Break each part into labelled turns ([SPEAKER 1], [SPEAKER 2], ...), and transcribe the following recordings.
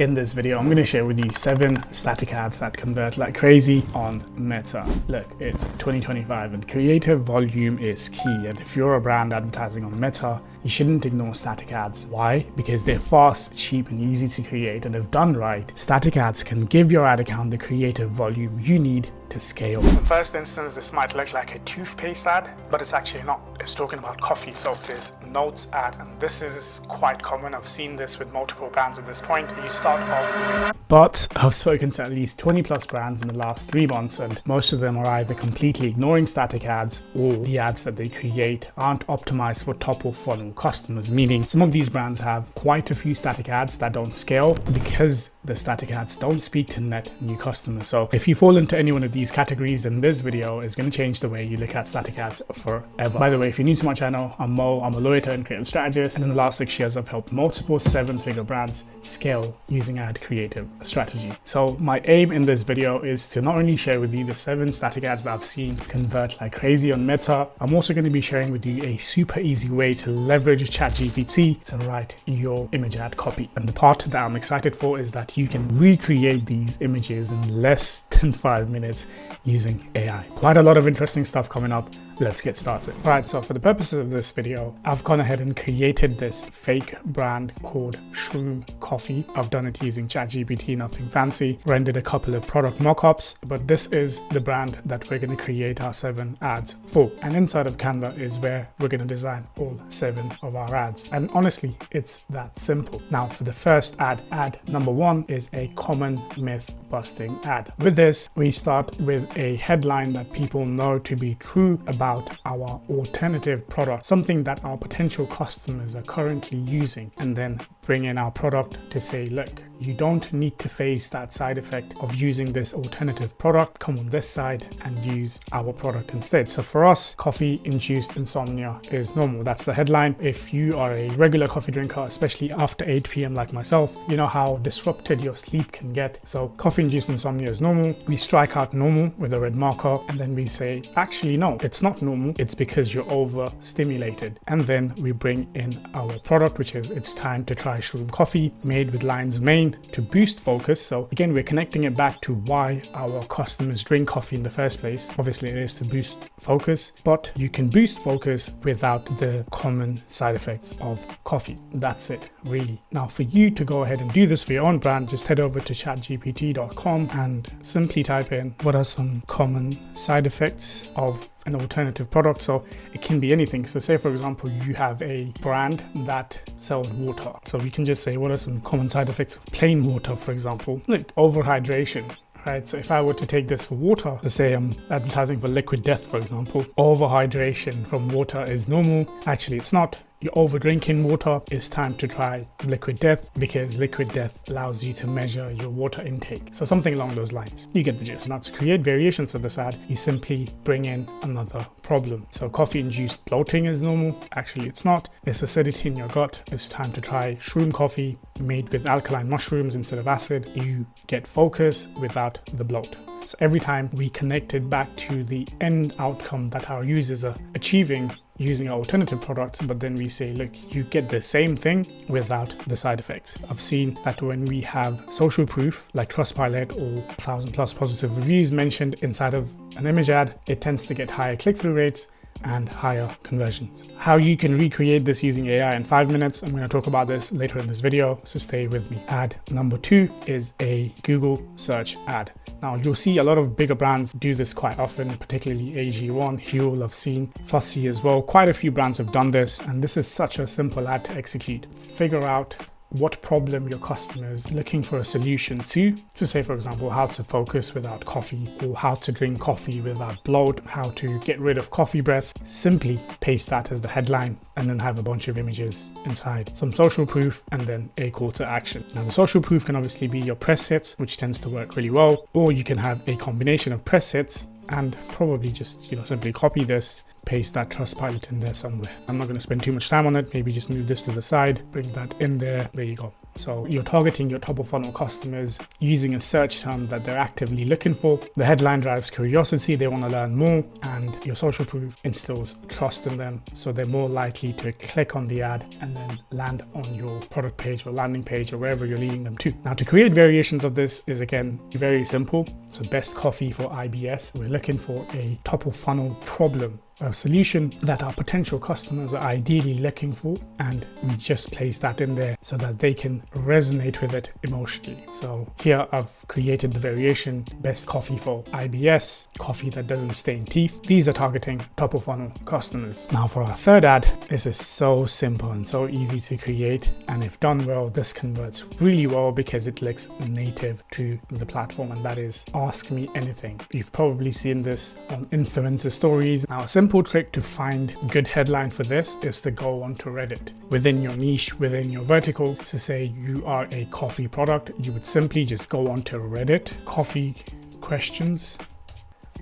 [SPEAKER 1] In this video, I'm going to share with you 7 static ads that convert like crazy on Meta. Look, it's 2025 and creative volume is key. And if you're a brand advertising on Meta, you shouldn't ignore static ads. Why? Because they're fast, cheap, and easy to create. And if done right, static ads can give your ad account the creative volume you need to scale. In first instance, this might look like a toothpaste ad, but it's actually not. It's talking about coffee. So there's notes ad, and this is quite common. I've seen this with multiple brands at this point. You start off with... But I've spoken to at least 20 plus brands in the last 3 months, and most of them are either completely ignoring static ads or the ads that they create aren't optimized for top of funnel customers, meaning some of these brands have quite a few static ads that don't scale because the static ads don't speak to net new customers. So if you fall into any one of these categories, then this video is going to change the way you look at static ads forever. By the way, if you're new to my channel, I'm Mo. I'm a lawyer and creative strategist, and in the last 6 years I've helped multiple 7-figure brands scale using ad creative strategy. So my aim in this video is to not only share with you the 7 static ads that I've seen convert like crazy on Meta, I'm also going to be sharing with you a super easy way to leverage ChatGPT to write your image ad copy. And the part that I'm excited for is that you can recreate these images in less than 5 minutes using AI. Quite a lot of interesting stuff coming up. Let's get started. Alright, so for the purposes of this video, I've gone ahead and created this fake brand called Shroom Coffee. I've done it using ChatGPT, nothing fancy, rendered a couple of product mockups, but this is the brand that we're going to create our 7 ads for. And inside of Canva is where we're going to design all 7 of our ads. And honestly, it's that simple. Now for the first ad number 1 is a common myth busting ad. With this, we start with a headline that people know to be true about our alternative product, something that our potential customers are currently using, and then bring in our product to say, look, you don't need to face that side effect of using this alternative product. Come on this side and use our product instead. So for us, coffee-induced insomnia is normal. That's the headline. If you are a regular coffee drinker, especially after 8 p.m. like myself, you know how disrupted your sleep can get. So coffee-induced insomnia is normal. We strike out normal with a red marker, and then we say, actually, no, it's not normal. It's because you're overstimulated. And then we bring in our product, which is it's time to try Shroom Coffee, made with lion's mane to boost focus. So again, we're connecting it back to why our customers drink coffee in the first place. Obviously it is to boost focus, but you can boost focus without the common side effects of coffee. That's it, really. Now for you to go ahead and do this for your own brand, just head over to chatgpt.com and simply type in what are some common side effects of an alternative product. So it can be anything. So say for example, you have a brand that sells water. So we can just say, what are some common side effects of plain water, for example? Like overhydration. Right, so if I were to take this for water, to say I'm advertising for liquid death, for example, overhydration from water is normal. Actually, it's not. You're over drinking water. It's time to try liquid death, because liquid death allows you to measure your water intake. So something along those lines. You get the gist. Now to create variations for this ad, you simply bring in another problem. So coffee-induced bloating is normal. Actually, it's not. It's acidity in your gut. It's time to try Shroom Coffee made with alkaline mushrooms instead of acid. You get focus without the bloat. So every time we connect it back to the end outcome that our users are achieving using our alternative products, but then we say, look, you get the same thing without the side effects. I've seen that when we have social proof like Trustpilot or 1,000+ positive reviews mentioned inside of an image ad, it tends to get higher click-through rates and higher conversions. How you can recreate this using AI in 5 minutes, I'm going to talk about this later in this video, so stay with me. Ad number 2 is a Google search ad. Now you'll see a lot of bigger brands do this quite often, particularly AG1, Huel, I've seen, Fussy as well. Quite a few brands have done this, and this is such a simple ad to execute. Figure out what problem your customers looking for a solution to. So say for example, how to focus without coffee, or how to drink coffee without bloat, how to get rid of coffee breath. Simply paste that as the headline and then have a bunch of images inside, some social proof, and then a call to action. Now the social proof can obviously be your press hits, which tends to work really well, or you can have a combination of press hits and probably just, simply copy this, paste that Trustpilot in there somewhere. I'm not going to spend too much time on it. Maybe just move this to the side, bring that in there. There you go. So you're targeting your top of funnel customers using a search term that they're actively looking for. The headline drives curiosity, they want to learn more, and your social proof instills trust in them. So they're more likely to click on the ad and then land on your product page or landing page or wherever you're leading them to. Now, to create variations of this is again very simple. So best coffee for IBS, we're looking for a top of funnel problem, a solution that our potential customers are ideally looking for, and we just place that in there so that they can resonate with it emotionally. So here I've created the variation best coffee for IBS, coffee that doesn't stain teeth. These are targeting top of funnel customers. Now for our third ad, this is so simple and so easy to create, and if done well, this converts really well because it looks native to the platform, and that is ask me anything. You've probably seen this on influencer stories. Now a simple trick to find a good headline for this is to go onto Reddit. Within your niche, within your vertical, to say you are a coffee product, you would simply just go onto Reddit, coffee questions,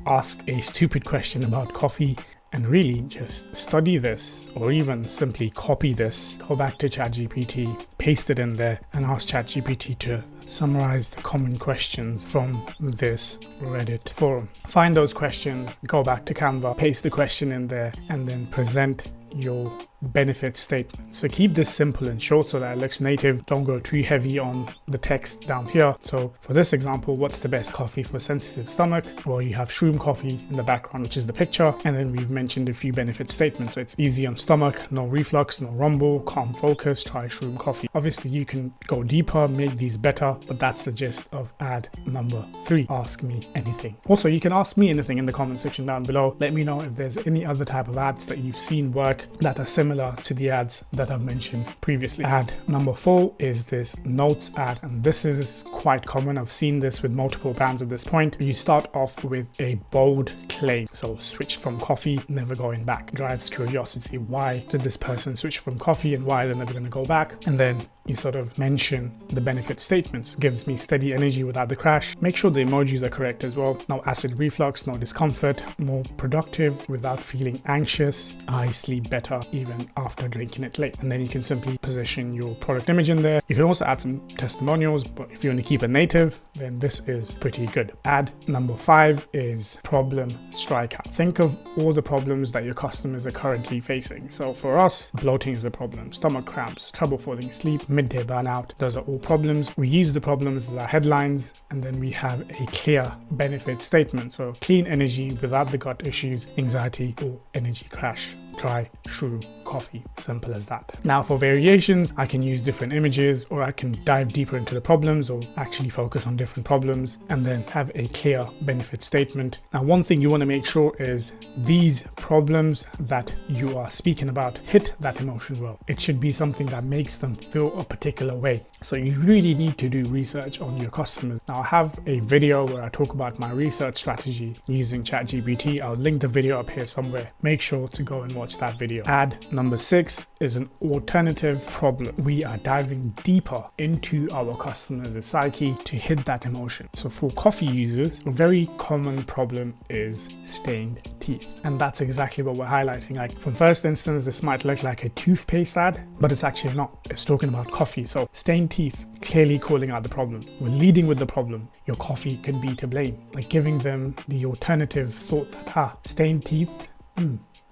[SPEAKER 1] ask a stupid question about coffee, and really just study this, or even simply copy this, go back to ChatGPT, paste it in there, and ask ChatGPT to summarize the common questions from this Reddit forum. Find those questions, go back to Canva, paste the question in there, and then present your benefit statement. So keep this simple and short so that it looks native. Don't go too heavy on the text down here. So for this example, what's the best coffee for sensitive stomach? Well, you have shroom coffee in the background, which is the picture, and then we've mentioned a few benefit statements. So it's easy on stomach, no reflux, no rumble, calm focus, try shroom coffee. Obviously you can go deeper, make these better, but that's the gist of ad number 3, ask me anything. Also, you can ask me anything in the comment section down below. Let me know if there's any other type of ads that you've seen work that are similar to the ads that I've mentioned previously. Ad number 4 is this notes ad, and this is quite common. I've seen this with multiple brands at this point. You start off with a bold claim. So switched from coffee, never going back. Drives curiosity. Why did this person switch from coffee and why they're never going to go back? And then you sort of mention the benefit statements. Gives me steady energy without the crash. Make sure the emojis are correct as well. No acid reflux, no discomfort, more productive without feeling anxious. I sleep better even after drinking it late. And then you can simply position your product image in there. You can also add some testimonials, but if you want to keep it native, then this is pretty good. Ad number 5 is problem strikeout. Think of all the problems that your customers are currently facing. So for us, bloating is a problem, stomach cramps, trouble falling asleep, midday burnout. Those are all problems. We use the problems as our headlines, and then we have a clear benefit statement. So clean energy without the gut issues, anxiety, or energy crash. Try shroom coffee. Simple as that. Now for variations, I can use different images, or I can dive deeper into the problems, or actually focus on different problems and then have a clear benefit statement. Now one thing you want to make sure is these problems that you are speaking about hit that emotion well. It should be something that makes them feel a particular way. So you really need to do research on your customers. Now I have a video where I talk about my research strategy using ChatGPT. I'll link the video up here somewhere. Make sure to go and watch that video. Ad number 6 is an alternative problem. We are diving deeper into our customers' psyche to hit that emotion. So for coffee users, a very common problem is stained teeth. And that's exactly what we're highlighting. Like from first instance, this might look like a toothpaste ad, but it's actually not. It's talking about coffee. So stained teeth, clearly calling out the problem. We're leading with the problem. Your coffee could be to blame. Like giving them the alternative thought that, stained teeth,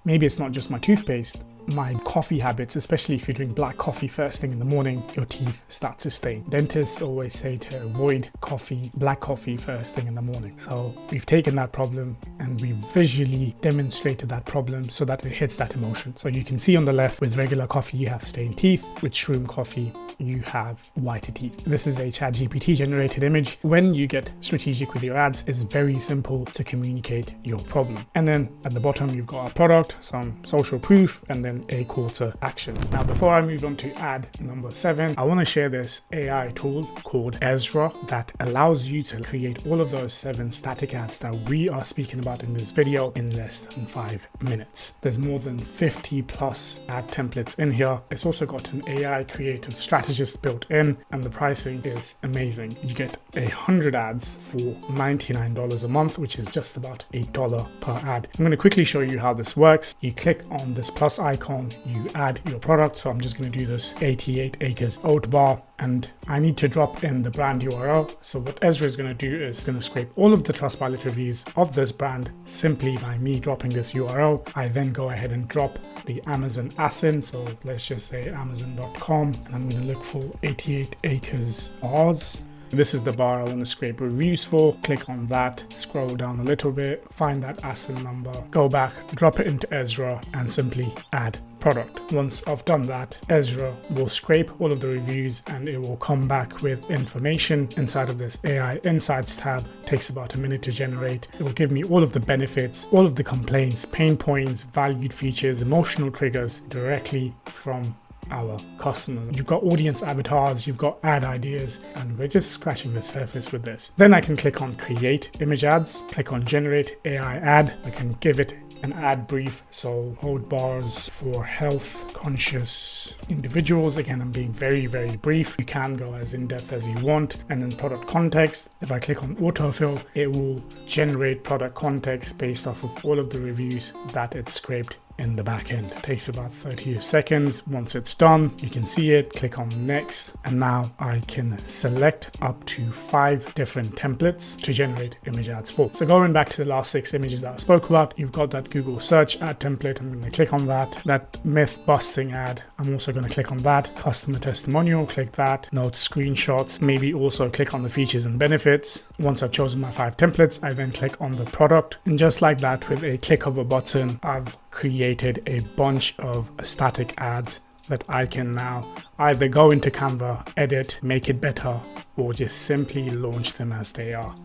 [SPEAKER 1] maybe it's not just my toothpaste. My coffee habits, especially if you drink black coffee first thing in the morning, your teeth start to stain. Dentists always say to avoid black coffee first thing in the morning. So we've taken that problem and we visually demonstrated that problem so that it hits that emotion. So you can see on the left, with regular coffee, you have stained teeth. With shroom coffee, you have whiter teeth. This is a ChatGPT generated image. When you get strategic with your ads, it's very simple to communicate your problem. And then at the bottom, you've got our product, some social proof, and then a call to action. Now, before I move on to ad number 7, I want to share this AI tool called Ezra that allows you to create all of those 7 static ads that we are speaking about in this video in less than 5 minutes. There's more than 50 plus ad templates in here. It's also got an AI creative strategist built in, and the pricing is amazing. You get 100 ads for $99 a month, which is just about $8 per ad. I'm going to quickly show you how this works. You click on this plus icon icon, you add your product. So I'm just going to do this 88 acres oat bar, and I need to drop in the brand URL. So what Ezra is going to do is going to scrape all of the Trustpilot reviews of this brand simply by me dropping this URL. I then go ahead and drop the Amazon ASIN. So let's just say amazon.com, and I'm going to look for 88 acres bars. This is the bar I want to scrape reviews for. Click on that, scroll down a little bit, find that ASIN number, go back, drop it into Ezra, and simply add product. Once I've done that, Ezra will scrape all of the reviews and it will come back with information inside of this AI Insights tab. It takes about a minute to generate. It will give me all of the benefits, all of the complaints, pain points, valued features, emotional triggers directly from our customers. You've got audience avatars, you've got ad ideas, and we're just scratching the surface with this. Then I can click on create image ads, click on generate AI ad. I can give it an ad brief, so oat bars for health conscious individuals. Again, I'm being very brief. You can go as in depth as you want. And then product context, if I click on autofill, it will generate product context based off of all of the reviews that it scraped in the back end. It takes about 30 seconds. Once it's done, you can see it, click on next, and now I can select up to 5 different templates to generate image ads for. So going back to the last 6 images that I spoke about, you've got that Google search ad template. I'm going to click on that. That myth busting ad, I'm also going to click on that. Customer testimonial, click that. Notes, screenshots, maybe also click on the features and benefits. Once I've chosen my 5 templates, I then click on the product, and just like that, with a click of a button, I've created a bunch of static ads that I can now either go into Canva, edit, make it better, or just simply launch them as they are.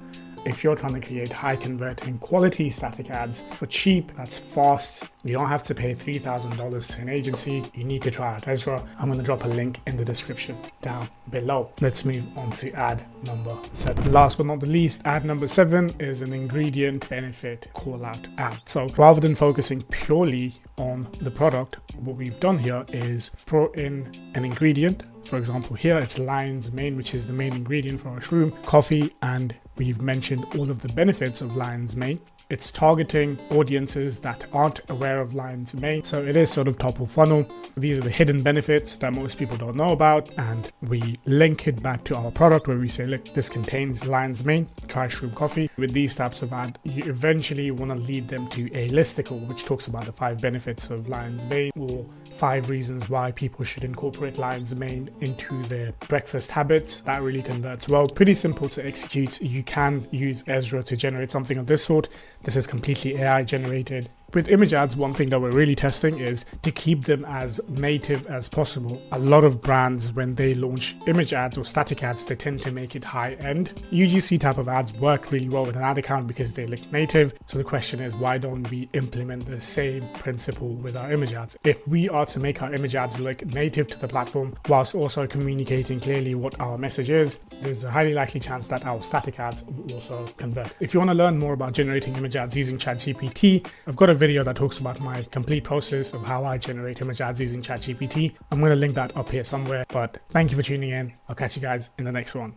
[SPEAKER 1] If you're trying to create high converting quality static ads for cheap, that's fast, you don't have to pay $3,000 to an agency, you need to try out Ezra. I'm going to drop a link in the description down below. Let's move on to ad number 7. Last but not the least, ad number 7 is an ingredient benefit call out ad. So rather than focusing purely on the product, what we've done here is brought in an ingredient. For example, here it's lion's mane, which is the main ingredient for our shroom, coffee, and we've mentioned all of the benefits of lion's mane. It's targeting audiences that aren't aware of lion's mane, so it is sort of top of funnel. These are the hidden benefits that most people don't know about, and we link it back to our product where we say, look, this contains lion's mane, try shroom coffee. With these types of ad, you eventually want to lead them to a listicle which talks about the 5 benefits of lion's mane, or 5 reasons why people should incorporate lion's mane into their breakfast habits. That really converts well. Pretty simple to execute. You can use Ezra to generate something of this sort. This is completely AI generated. With image ads, one thing that we're really testing is to keep them as native as possible. A lot of brands, when they launch image ads or static ads, they tend to make it high end. UGC type of ads work really well with an ad account because they look native. So the question is, why don't we implement the same principle with our image ads? If we are to make our image ads look native to the platform whilst also communicating clearly what our message is, there's a highly likely chance that our static ads will also convert. If you want to learn more about generating image ads using ChatGPT, I've got a video that talks about my complete process of how I generate image ads using ChatGPT. I'm going to link that up here somewhere, but thank you for tuning in. I'll catch you guys in the next one.